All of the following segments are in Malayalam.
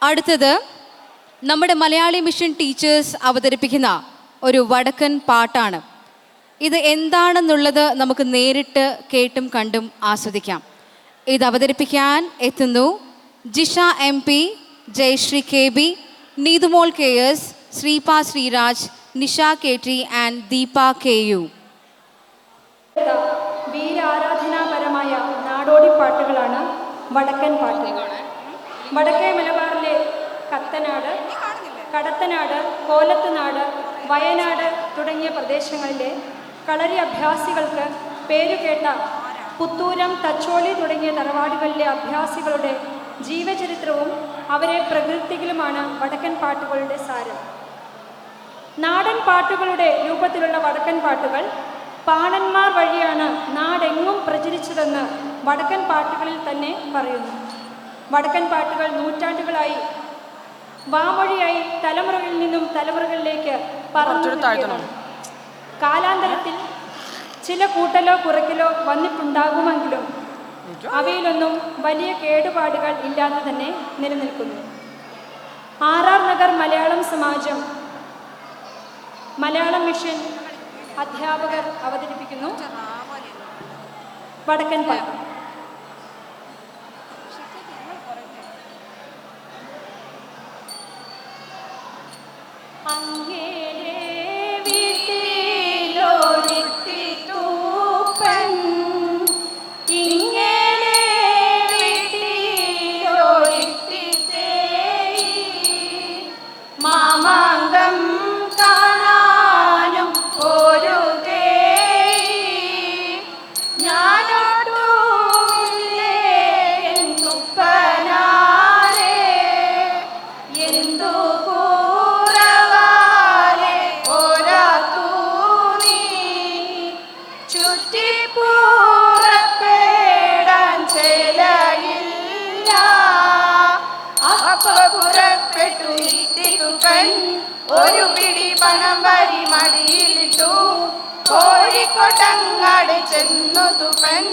അടുത്തത് നമ്മുടെ മലയാളി മിഷൻ ടീച്ചേഴ്സ് അവതരിപ്പിക്കുന്ന ഒരു വടക്കൻ പാട്ടാണ്. ഇത് എന്താണെന്നുള്ളത് നമുക്ക് നേരിട്ട് കേട്ടും കണ്ടും ആസ്വദിക്കാം. ഇത് അവതരിപ്പിക്കാൻ എത്തുന്നു Jisha MP, Jayasree KB, Neethumol KS, Sreepa Sreeraj, Nisha KT and Deepa KU. വീരാരാധനാപരമായ നാടോടിപ്പാട്ടുകളാണ് വടക്കൻ പാട്ടുകൾ. വടക്കേ മലബാറിലെ കത്തനാട്, കടത്തനാട്, കോലത്തുനാട്, വയനാട് തുടങ്ങിയ പ്രദേശങ്ങളിലെ കളരി അഭ്യാസികൾക്ക് പേരുകേട്ട പുത്തൂരം, തച്ചോളി തുടങ്ങിയ തറവാടുകളിലെ അഭ്യാസികളുടെ ജീവചരിത്രവും അവരെ പ്രകൃതിയിലുമാണ് വടക്കൻ പാട്ടുകളുടെ സാരം. നാടൻ പാട്ടുകളുടെ രൂപത്തിലുള്ള വടക്കൻ പാട്ടുകൾ പാണന്മാർ വഴിയാണ് നാടെങ്ങും പ്രചരിച്ചതെന്ന് വടക്കൻ പാട്ടുകളിൽ തന്നെ പറയുന്നു. വടക്കൻ പാട്ടുകൾ നൂറ്റാണ്ടുകളായി വാമൊഴിയായി തലമുറകളിൽ നിന്നും തലമുറകളിലേക്ക് പറഞ്ഞു. കാലാന്തരത്തിൽ ചില കൂട്ടലോ കുറയ്ക്കലോ വന്നിട്ടുണ്ടാകുമെങ്കിലും അവയിലൊന്നും വലിയ കേടുപാടുകൾ ഇല്ലാതെ തന്നെ നിലനിൽക്കുന്നു. RR നഗർ മലയാളം സമാജം മലയാളം മിഷൻ അധ്യാപകർ അവതരിപ്പിക്കുന്നു വടക്കൻ പാട്ട്. ഒരു പിടി പണം വരി മടിയിലിട്ടു കോഴിക്കോട്ടങ്ങാട് ചെന്നു തുപ്പൻ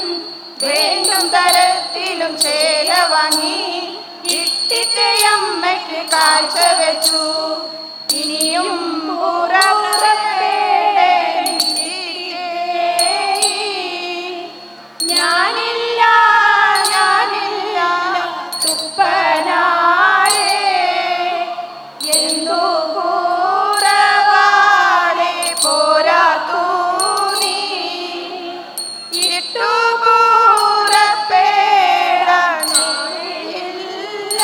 വേണ്ടും തരത്തിലും ചേല വാങ്ങി ഇട്ടിട്ടയമ്മയ്ക്ക് കാഴ്ച വെച്ചു. ഇനിയും ഞാനില്ല ഞാനില്ല തുപ്പനാരേ എന്തോ കൂറവാളെ പോരാത്തു നീ ഇട്ടു കൂറപ്പേടയില്ല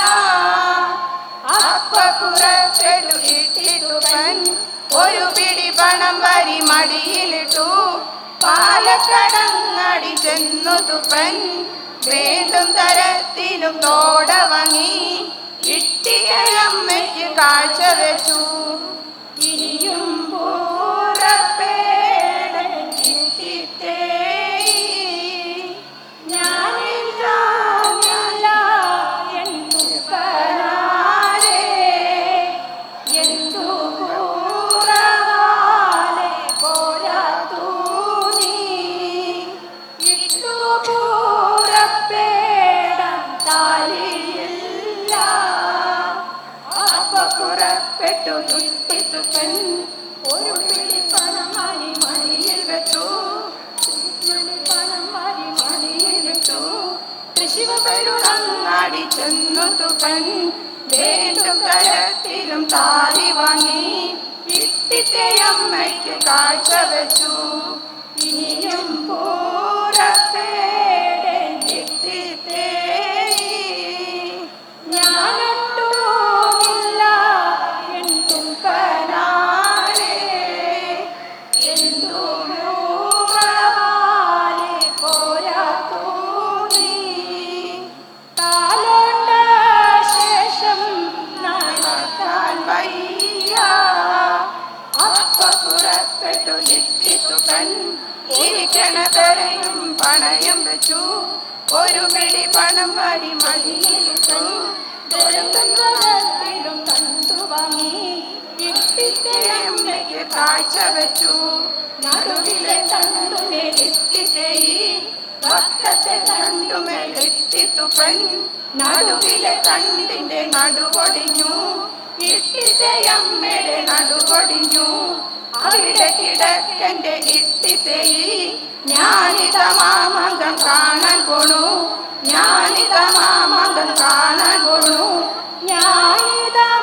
അപ്പ കുറപ്പെട്ടു ഇട്ടിട്ടുപൻ ഒരു പിടി പണം വരി മടിയിലിട്ടു പാലക്കടങ്ങടി ചെന്നു തുപ്പൻ വേണ്ടും തരത്തിലും തോട വാങ്ങി ഇട്ടിയമ്മയ്ക്ക് കാഴ്ച വെച്ചു. ഇനിയും പൂറപ്പേടയിട്ടിട്ടേ ഞാനില്ല ഞാനില്ല എൻ തുപ്പനാരേ എന്തു കൂറവാലെ പോരാത്തു നീ ഇട്ടു പൂറപ്പേട താലിയില്ല അപ്പ പുറപ്പെട്ടു തുപ്പൻ ഒരു പിടി പണം വാരി മണിയിൽ വെച്ചു. പണം വാരി മണിയിലിട്ടു തൃശ്ശിവപെരുളങ്ങാടി ചെന്നു തുപ്പൻ വേണ്ടും തരത്തിലും താലി വാങ്ങി ഇട്ടിട്ടയമ്മയ്ക്ക് കാഴ്ച വെച്ചു. ഇനിയും പൂരപ്പേടിട്ടിട്ടേ ഞാനൊട്ടുമില്ല എൻ തുമ്പനാരേ എന്തു മൂവാലെ പോരാത്തു നീ താലോട്ട ശേഷം നടക്കാൻ വയ്യ അപ്പ പുറപ്പെട്ടു ലിട്ടിത്തുകൻ ഇരിക്കണ പെരയും പണയം വെച്ചു ഒരു പിടി പണം വരി മടിയിലിട്ടു ും കണ്ടു വാങ്ങി ഇട്ടിത്തയമ്മയ്ക്ക് കാഴ്ച വെച്ചു. നടുവിലെ തണ്ടുമേലിട്ടിത്തേയി വക്കത്തെ തണ്ടുമേലിട്ടിത്തു പെൺ. നടുവിലെ തണ്ടിന്റെ നടുവൊടിഞ്ഞു, ഇട്ടിത്തയമ്മയുടെ നടുവൊടിഞ്ഞു. അവിടെ കിടക്കന്റെ ഇട്ടിത്തേയി ഞാനിത മാമകം കാണാൻ പോണു, ഞാനിത മാമകം കാണാൻ പോണു. ഞാനിതാ